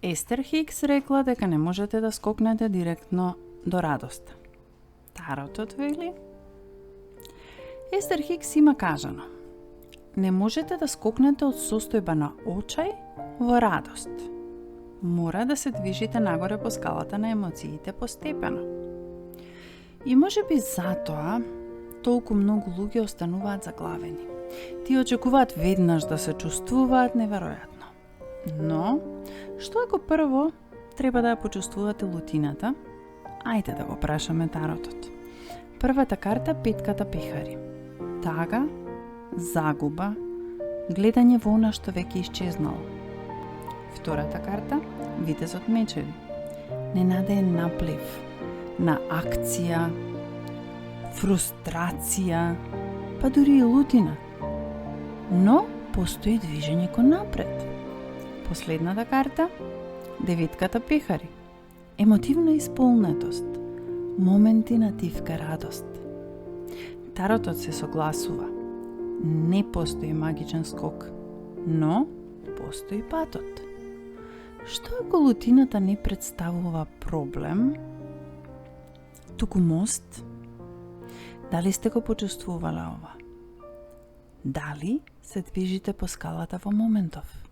Естер Хикс рекла дека не можете да скокнете директно до радост. Таротот вели? Естер Хикс има кажано: не можете да скокнете од состојба на очај во радост. Мора да се движите нагоре по скалата на емоциите постепено. И можеби затоа толку многу луѓе остануваат заглавени. Тие очекуваат веднаш да се чувствуваат неверојатно. Но, што ако прво треба да ја почувствувате лутината? Ајде да го прашаме таротот. Првата карта, петката пехари. Тага, загуба, гледање во она што веќе исчезнало. Втората карта, витезот мечеви. Ненадеен наплив на акција, фрустрација, па дури и лутина. Но постои движење кон напред. Последната карта, деветката пехари. Емотивна исполнетост, моменти на тивка радост. Таротот се согласува. Не постои магичен скок, но постои патот. Што ако лутината не представува проблем, туку мост? Дали сте го почувствувале ова? Дали се движите по скалата во моментов?